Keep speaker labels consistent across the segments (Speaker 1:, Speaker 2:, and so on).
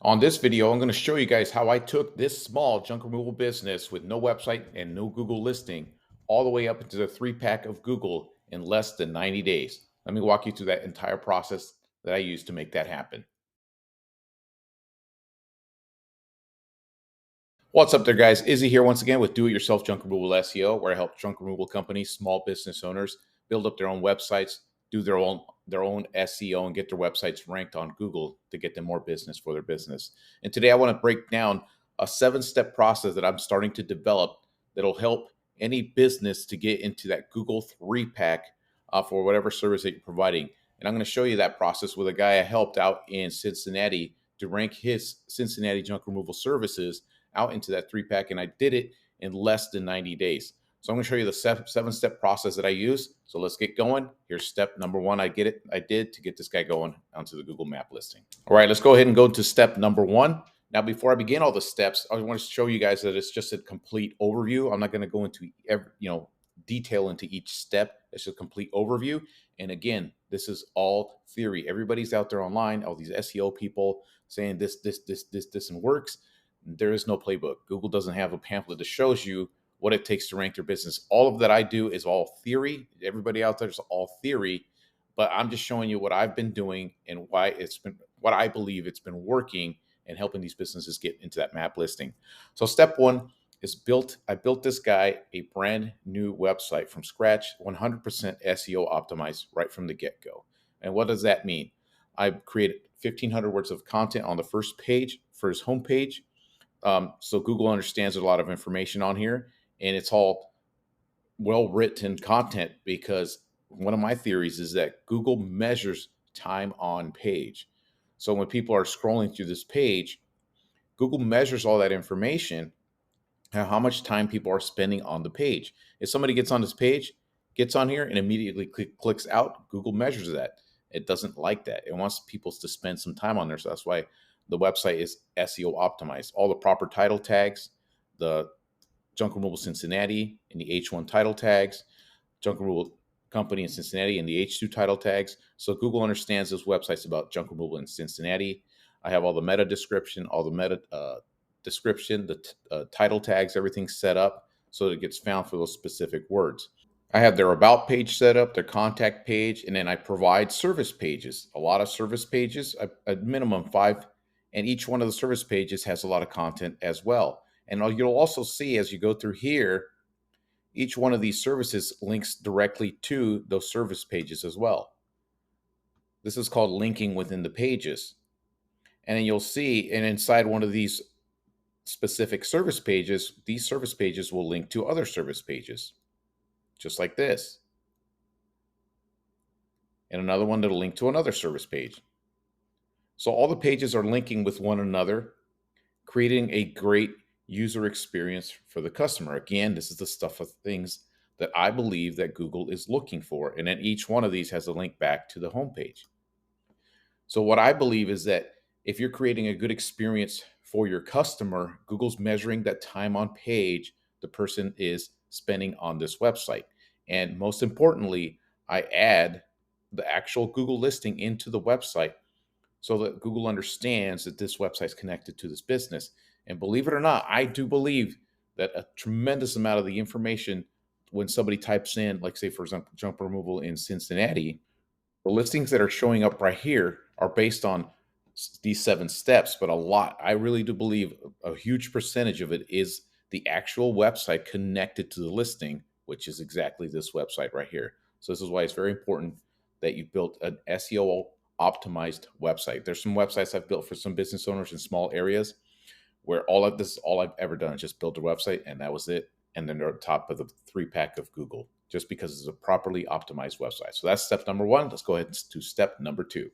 Speaker 1: On this video, I'm going to show you guys how I took this small junk removal business with no website and no Google listing all the way up into the 3-pack of Google in less than 90 days. Let me walk you through that entire process that I used to make that happen. What's up there, guys? Izzy here once again with Do-It-Yourself Junk Removal SEO, where I help junk removal companies, small business owners, build up their own websites, do their own SEO, and get their websites ranked on Google to get them more business for their business. And today I want to break down a 7-step process that I'm starting to develop that'll help any business to get into that Google 3-pack for whatever service that you're providing. And I'm going to show you that process with a guy I helped out in Cincinnati to rank his Cincinnati junk removal services out into that 3-pack, and I did it in less than 90 days. So I'm going to show you the 7-step process that I use. So let's get going. Here's step number 1. I did to get this guy going onto the Google map listing. All right, let's go ahead and go to step number 1. Now, before I begin all the steps, I want to show you guys that it's just a complete overview. I'm not going to go into every, detail into each step. It's a complete overview. And again, this is all theory. Everybody's out there online, all these SEO people saying this and works. There is no playbook. Google doesn't have a pamphlet that shows you what it takes to rank your business. All of that I do is all theory. Everybody out there is all theory, but I'm just showing you what I've been doing and what I believe it's been working and helping these businesses get into that map listing. So step 1 is I built this guy a brand new website from scratch, 100% SEO optimized right from the get-go. And what does that mean? I created 1,500 words of content on the first page for his homepage. So Google understands a lot of information on here, and it's all well-written content because one of my theories is that Google measures time on page. So when people are scrolling through this page, Google measures all that information, how much time people are spending on the page. If somebody gets on this page, gets on here, and immediately clicks out, Google measures that. It doesn't like that. It wants people to spend some time on there. So that's why the website is SEO optimized. All the proper title tags, the Junk Removal Cincinnati in the H1 title tags, Junk Removal Company in Cincinnati in the H2 title tags. So Google understands this website's about junk removal in Cincinnati. I have all the meta description, the title tags, everything set up so that it gets found for those specific words. I have their about page set up, their contact page, and then I provide service pages. A lot of service pages, a minimum 5, and each one of the service pages has a lot of content as well. And you'll also see as you go through here, each one of these services links directly to those service pages as well. This is called linking within the pages. And then you'll see, and inside one of these specific service pages, these service pages will link to other service pages, just like this. And another one that'll link to another service page. So all the pages are linking with one another, creating a great user experience for the customer. Again, this is the stuff of things that I believe that Google is looking for. And then each one of these has a link back to the homepage. So what I believe is that if you're creating a good experience for your customer, Google's measuring that time on page the person is spending on this website. And most importantly, I add the actual Google listing into the website so that Google understands that this website is connected to this business. And believe it or not, I do believe that a tremendous amount of the information, when somebody types in, like say, for example, junk removal in Cincinnati, the listings that are showing up right here are based on these 7 steps, but I really do believe a huge percentage of it is the actual website connected to the listing, which is exactly this website right here. So this is why it's very important that you built an SEO optimized website. There's some websites I've built for some business owners in small areas where this is all I've ever done is just build a website and that was it. And then they're at the top of the 3-pack of Google just because it's a properly optimized website. So that's step number 1. Let's go ahead to step number 2.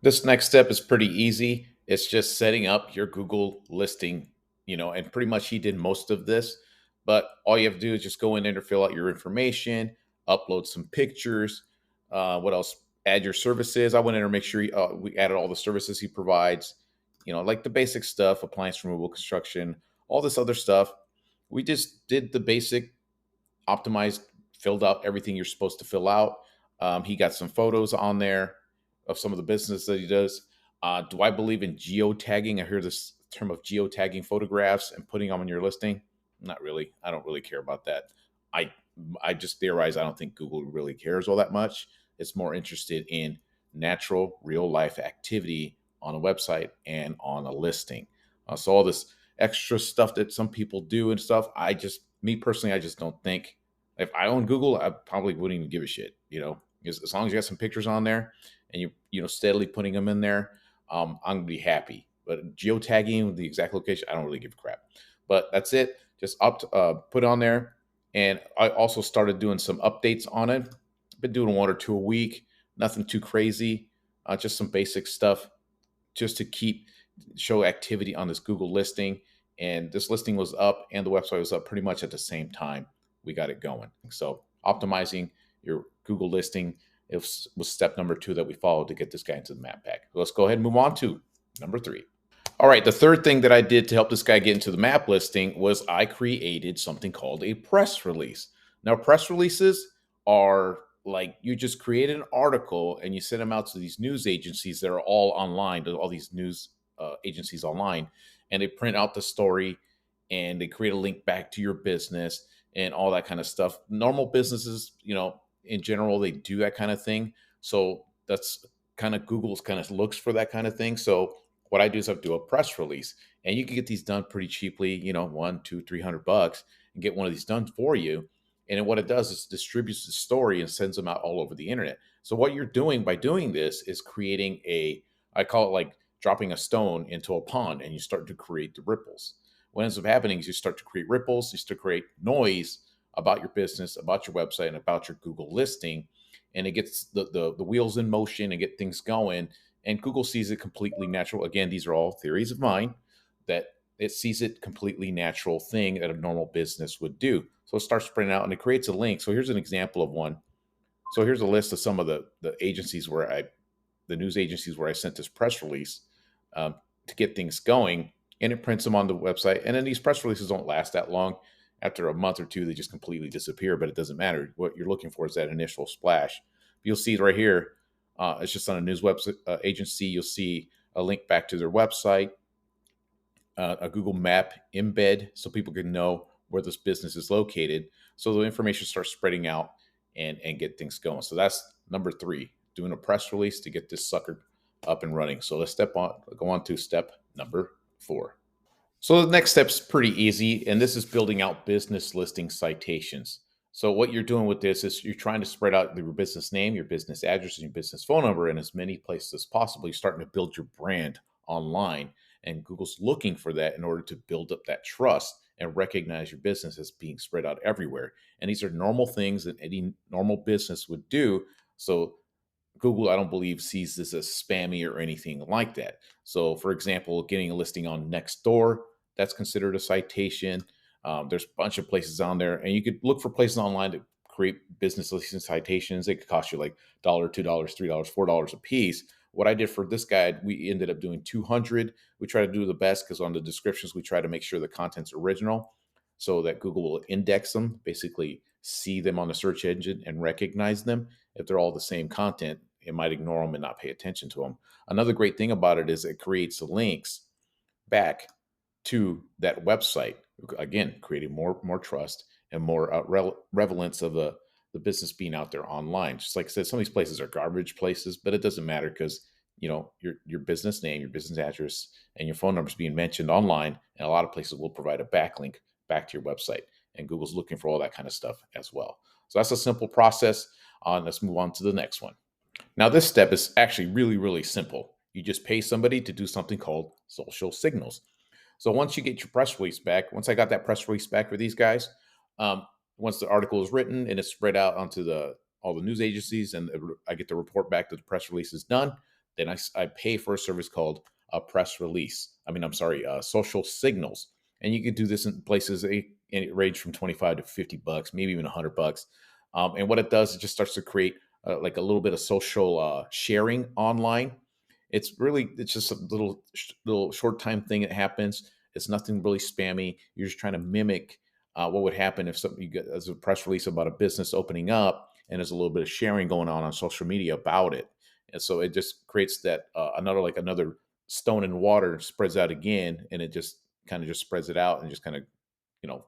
Speaker 1: This next step is pretty easy. It's just setting up your Google listing, and pretty much he did most of this, but all you have to do is just go in there, fill out your information, upload some pictures. What else? Add your services. I went in there, make sure we added all the services he provides, like the basic stuff, appliance removal, construction, all this other stuff. We just did the basic optimized, filled out everything you're supposed to fill out. He got some photos on there of some of the business that he does. Do I believe in geotagging? I hear this term of geotagging photographs and putting them on your listing. Not really. I don't really care about that. I I just theorize I don't think Google really cares all that much. It's more interested in natural, real life activity on a website and on a listing. So all this extra stuff that some people do and stuff, me personally, I just don't think. If I own Google, I probably wouldn't even give a shit. As long as you got some pictures on there and you steadily putting them in there, I'm gonna be happy. But geotagging the exact location, I don't really give a crap. But that's it. Just put on there, and I also started doing some updates on it. Been doing one or two a week. Nothing too crazy. Just some basic stuff, just to show activity on this Google listing. And this listing was up, and the website was up pretty much at the same time we got it going. So optimizing your Google listing was step number 2 that we followed to get this guy into the map pack. So let's go ahead and move on to number 3. All right, the third thing that I did to help this guy get into the map listing was I created something called a press release. Now, press releases are like you just create an article and you send them out to these news agencies that are all online, to all these news agencies online, and they print out the story and they create a link back to your business and all that kind of stuff. Normal businesses, in general, they do that kind of thing. So that's kind of Google's kind of looks for that kind of thing. So what I do is I do a press release, and you can get these done pretty cheaply, one, two, $300, and get one of these done for you. And then what it does is distributes the story and sends them out all over the internet. So what you're doing by doing this is creating I call it like dropping a stone into a pond, and you start to create the ripples. What ends up happening is you start to create ripples, you start to create noise about your business, about your website, and about your Google listing, and it gets the wheels in motion and get things going. And Google sees it completely natural. Again, these are all theories of mine, that it sees it completely natural thing that a normal business would do. So it starts spreading out and it creates a link. So here's an example of one. So here's a list of some of the agencies the news agencies where I sent this press release to get things going, and it prints them on the website. And then these press releases don't last that long. After a month or two, they just completely disappear, but it doesn't matter. What you're looking for is that initial splash. You'll see it right here. It's just on a news website agency. You'll see a link back to their website, a Google map embed so people can know where this business is located. So the information starts spreading out and get things going. So that's number 3, doing a press release to get this sucker up and running. So let's go on to step number 4. So the next step is pretty easy, and this is building out business listing citations. So what you're doing with this is you're trying to spread out your business name, your business address, and your business phone number in as many places as possible. You're starting to build your brand online, and Google's looking for that in order to build up that trust and recognize your business as being spread out everywhere. And these are normal things that any normal business would do. So Google, I don't believe, sees this as spammy or anything like that. So, for example, getting a listing on Nextdoor, that's considered a citation. There's a bunch of places on there, and you could look for places online to create business listing citations. It could cost you like $1, $2, $3, $4 a piece. What I did for this guy, we ended up doing 200. We try to do the best because on the descriptions, we try to make sure the content's original so that Google will index them, basically see them on the search engine and recognize them. If they're all the same content, it might ignore them and not pay attention to them. Another great thing about it is it creates links back to that website. Again, creating more trust and more relevance of the business being out there online. Just like I said, some of these places are garbage places, but it doesn't matter because your business name, your business address, and your phone number is being mentioned online, and a lot of places will provide a backlink back to your website. And Google's looking for all that kind of stuff as well. So that's a simple process. Let's move on to the next one. Now, this step is actually really, really simple. You just pay somebody to do something called social signals. So once you get your press release back, once I got that press release back for these guys, um, once the article is written and it's spread out onto all the news agencies, and I get the report back that the press release is done, then I pay for a service called a press release. I'm sorry, social signals. And you can do this in places, and it range from 25 to $50, maybe even $100. And what it does, it just starts to create like a little bit of social sharing online. It's just a little short time thing that happens. It's nothing really spammy. You're just trying to mimic what would happen if something you get as a press release about a business opening up, and there's a little bit of sharing going on social media about it. And so it just creates that another stone in water spreads out again, and it just kind of just spreads it out and just kind of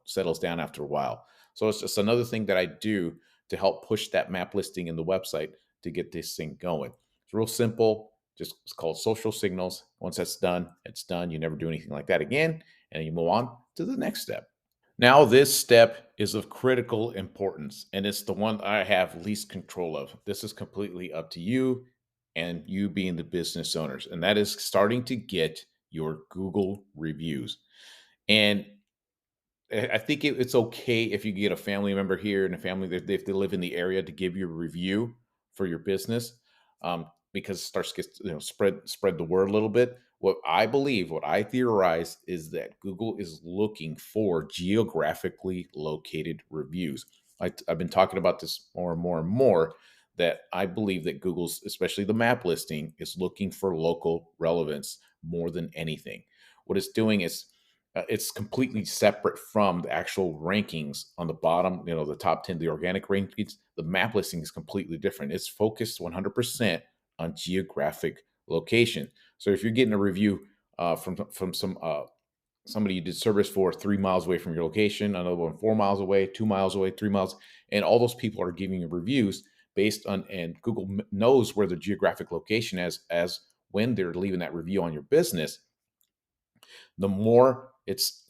Speaker 1: settles down after a while. So it's just another thing that I do to help push that map listing in the website to get this thing going. It's real simple. Just it's called social signals. Once that's done, it's done. You never do anything like that again, and you move on to the next step. Now, this step is of critical importance, and it's the one I have least control of. This is completely up to you and you being the business owners, and that is starting to get your Google reviews. And I think it's okay if you get a family member here and a family that if they live in the area to give you a review for your business, because it starts to get, spread the word a little bit. What I believe, what I theorize, is that Google is looking for geographically located reviews. I've been talking about this more and more and more. That I believe that Google's, especially the map listing, is looking for local relevance more than anything. What it's doing is it's completely separate from the actual rankings on the bottom, the top 10, the organic rankings. The map listing is completely different. It's focused 100% on geographic location. So if you're getting a review from somebody you did service for 3 miles away from your location, another one 4 miles away, 2 miles away, 3 miles, and all those people are giving you reviews based on, and Google knows where the geographic location is as when they're leaving that review on your business, the more it's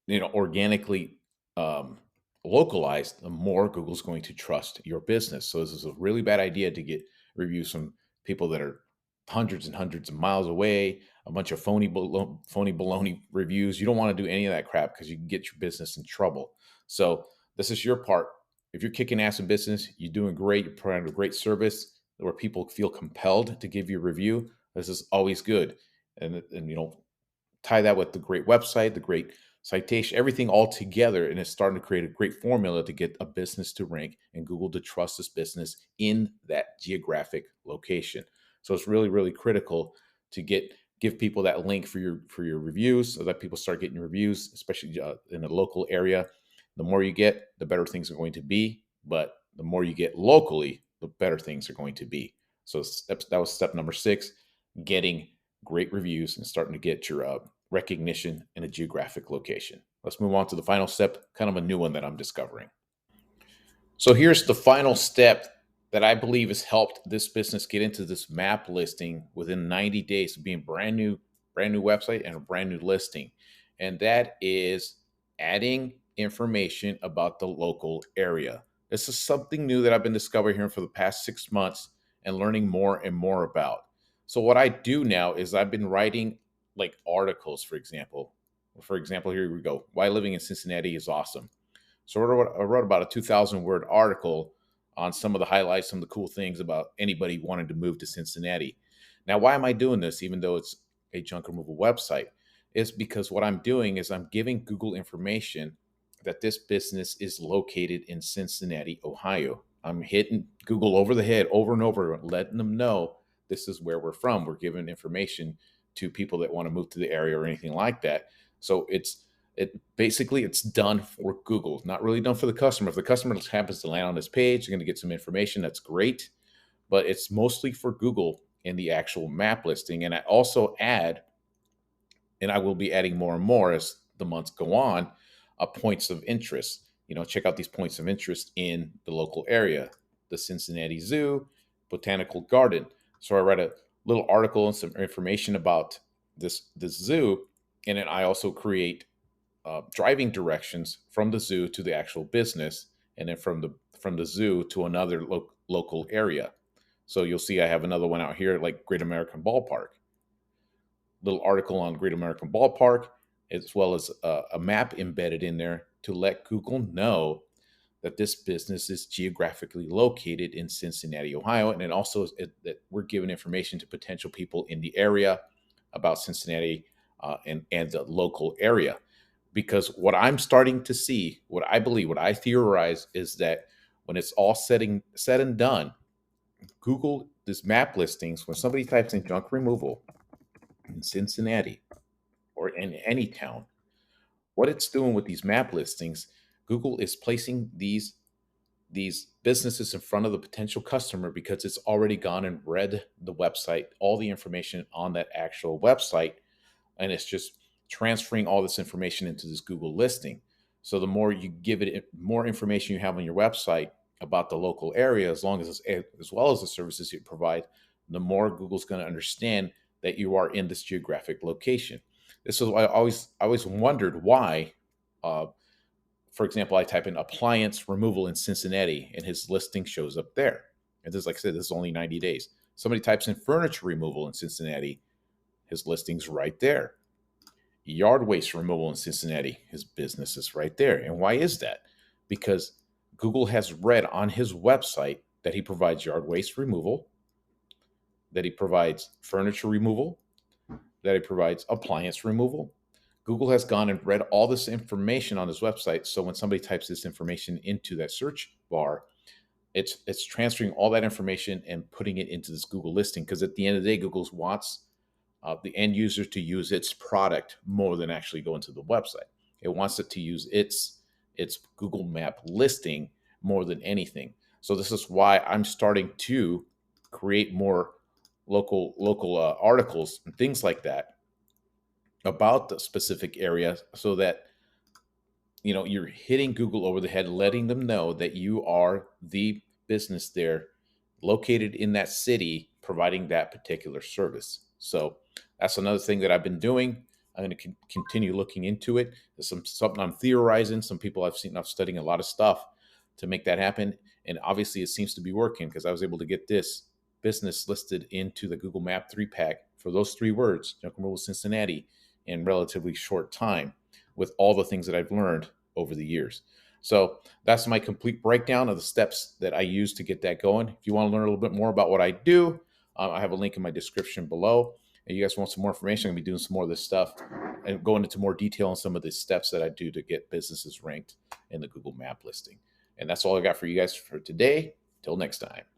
Speaker 1: organically um, localized, the more Google's going to trust your business. So this is a really bad idea to get reviews from people that are hundreds and hundreds of miles away, a bunch of phony baloney reviews. You don't want to do any of that crap because you can get your business in trouble. So this is your part. If you're kicking ass in business, you're doing great, you're providing a great service where people feel compelled to give you a review. This is always good. And tie that with the great website, the great citation, everything all together, and it's starting to create a great formula to get a business to rank and Google to trust this business in that geographic location. So it's really, really critical to give people that link for your reviews, so that people start getting reviews, especially in a local area. The more you get, the better things are going to be. But the more you get locally, the better things are going to be. So that was step number 6, getting great reviews and starting to get your recognition in a geographic location. Let's move on to the final step, kind of a new one that I'm discovering. So here's the final step that I believe has helped this business get into this map listing within 90 days of being brand new website and a brand new listing. And that is adding information about the local area. This is something new that I've been discovering here for the past 6 months and learning more and more about. So what I do now is I've been writing like articles, for example. For example, here we go. Why living in Cincinnati is awesome. So I wrote about a 2,000 word article on some of the highlights, some of the cool things about anybody wanting to move to Cincinnati. Now, why am I doing this, even though it's a junk removal website? Is because what I'm doing is I'm giving Google information that this business is located in Cincinnati, Ohio. I'm hitting Google over the head over and over, letting them know this is where we're from. We're giving information to people that want to move to the area or anything like that. So it's done for Google, not really done for the customer. If the customer happens to land on this page, they're going to get some information. That's great, but it's mostly for Google in the actual map listing. And I also add, and I will be adding more and more as the months go on, points of interest. Check out these points of interest in the local area: the Cincinnati Zoo, Botanical Garden. So I read a little article and some information about this zoo, and then I also create driving directions from the zoo to the actual business, and then from the zoo to another local area. So you'll see I have another one out here, like Great American Ballpark. Little article on Great American Ballpark, as well as a map embedded in there to let Google know that this business is geographically located in Cincinnati, Ohio, and it also that we're giving information to potential people in the area about Cincinnati and the local area. Because what I'm starting to see, what I believe, what I theorize is that when it's all said and done, Google this map listings, when somebody types in junk removal in Cincinnati or in any town, what it's doing with these map listings, Google is placing these business is in front of the potential customer because it's already gone and read the website, all the information on that actual website, and it's just transferring all this information into this Google listing. So the more you give it, more information you have on your website about the local area, as well as the services you provide, the more Google's going to understand that you are in this geographic location. This is why I always wondered why. For example, I type in appliance removal in Cincinnati, and his listing shows up there. And this, like I said, this is only 90 days. Somebody types in furniture removal in Cincinnati, his listing's right there. Yard waste removal in Cincinnati, his business is right there. And why is that? Because Google has read on his website that he provides yard waste removal, that he provides furniture removal, that he provides appliance removal. Google has gone and read all this information on his website. So when somebody types this information into that search bar, it's transferring all that information and putting it into this Google listing. Because at the end of the day, Google wants the end user to use its product more than actually go into the website. It wants it to use its Google Map listing more than anything. So this is why I'm starting to create more local articles and things like that about the specific area, so that you're hitting Google over the head, letting them know that you are the business there, located in that city, providing that particular service. So that's another thing that I've been doing. I'm going to continue looking into it. There's something I'm theorizing. Some people I've seen, I'm studying a lot of stuff to make that happen. And obviously it seems to be working, because I was able to get this business listed into the Google Map 3-pack for those 3 words, junk removal Cincinnati, in relatively short time, with all the things that I've learned over the years. So that's my complete breakdown of the steps that I use to get that going. If you want to learn a little bit more about what I do, I have a link in my description below. And you guys want some more information, I'm going to be doing some more of this stuff and going into more detail on some of the steps that I do to get businesses ranked in the Google Map listing. And that's all I got for you guys for today. Till next time.